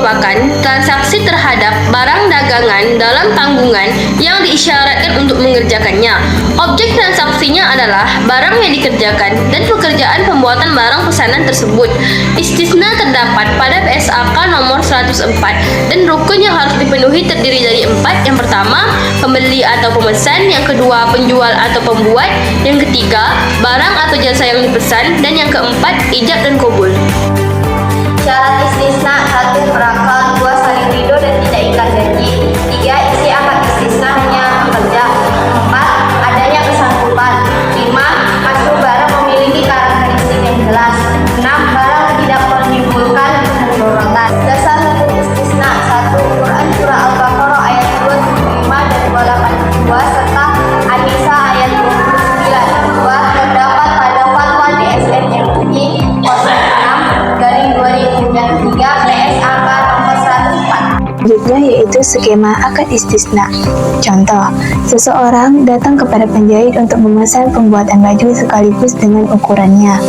merupakan transaksi terhadap barang dagangan dalam tanggungan yang diisyaratkan untuk mengerjakannya. Objek transaksinya adalah barang yang dikerjakan dan pekerjaan pembuatan barang pesanan tersebut. Istisna terdapat pada PSAK nomor 104 dan rukun yang harus dipenuhi terdiri dari 4. Yang pertama, pembeli atau pemesan. Yang kedua, penjual atau pembuat. Yang ketiga, barang atau jasa yang dipesan. Dan yang keempat, ijab dan kabul. Syarat istisna: 1. Berakal, 2. Saling ridho dan tidak ikat janji, 3. Isi akad istisna hanya pekerja, 4. Adanya kesanggupan, 5. Masuk barang memiliki karakteristik yang jelas, 6. Barang tidak menimbulkan kemudaratan. Dasar hukum istisna: 1. Quran Surah Al-Baqarah ayat 275 dan 282 serta An-Nisa ayat 29. 2. Terdapat pada fatwa DSN yang bunyi 06/2000 yang 3 PSAK nomor 104. Selanjutnya yaitu skema akad istisna. Contoh, seseorang datang kepada penjahit untuk memesan pembuatan baju sekaligus dengan ukurannya.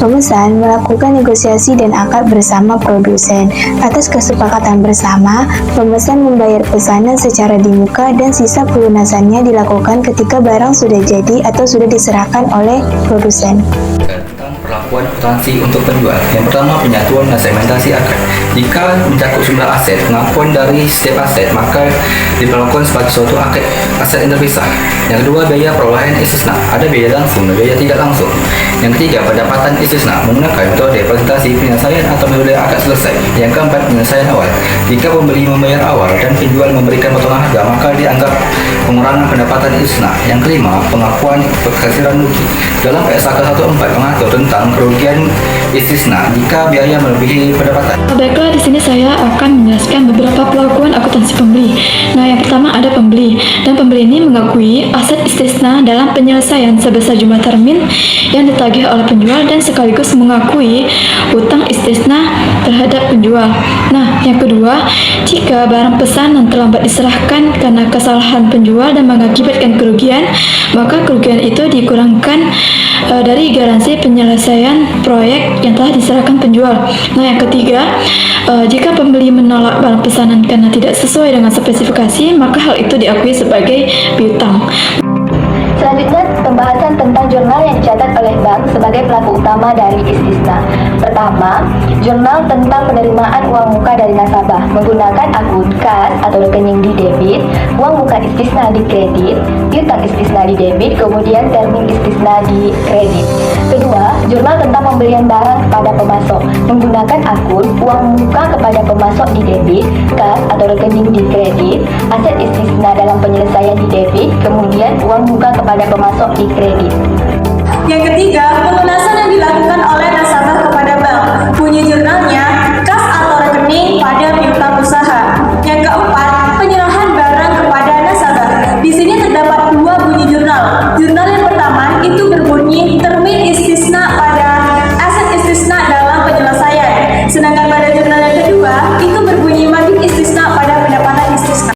Pemesan melakukan negosiasi dan akad bersama produsen. Atas kesepakatan bersama, pemesan membayar pesanan secara di muka dan sisa pelunasannya dilakukan ketika barang sudah jadi atau sudah diserahkan oleh produsen. Tentang perlakuan akuntansi untuk penjual. Yang pertama, penyatuan dan segmentasi akad. Jika mencakup jumlah aset, pengakuan dari setiap aset, maka diperlakukan sebagai suatu aset yang terpisah. Yang kedua, biaya perolehan istisna. Ada biaya langsung dan biaya tidak langsung. Yang ketiga, pendapatan istisna menggunakan metode presentasi penyelesaian atau metode akad selesai. Yang keempat, penyelesaian awal. Jika pembeli membayar awal dan penjual memberikan potongan harga, maka dianggap pengurangan pendapatan istisna. Yang kelima, pengakuan kekhasiran rugi. Dalam PSAK 14 mengatur tentang kerugian istisna jika biaya melebihi pendapatan. Baiklah, di sini saya akan menjelaskan beberapa pelakuan akuntansi pembeli. Nah, yang pertama ada pembeli, dan pembeli ini mengakui aset istisna dalam penyelesaian sebesar jumlah termin yang ditagih oleh penjual dan sekaligus mengakui hutang istisna terhadap penjual. Nah, yang kedua, jika barang pesanan terlambat diserahkan karena kesalahan penjual dan mengakibatkan kerugian, maka kerugian itu dikurangkan dari garansi penyelesaian proyek yang telah diserahkan penjual. Nah, yang ketiga, jika pembeli menolak barang pesanan karena tidak sesuai dengan spesifikasi, maka hal itu diakui sebagai piutang. Selanjutnya, pembahasan tentang jurnal yang dicatat oleh bank sebagai pelaku utama dari istisna. Pertama, jurnal tentang penerimaan uang muka dari nasabah menggunakan akun kas atau rekening di debit, uang muka istisna di kredit, piutang istisna di debit, kemudian termin istisna di kredit. Kedua, jurnal tentang pembelian barang kepada pemasok menggunakan akun uang muka kepada pemasok di debit, kas atau rekening di kredit, aset istisna dalam penyelesaian di debit, kemudian uang muka kepada pemasok di kredit. Yang ketiga,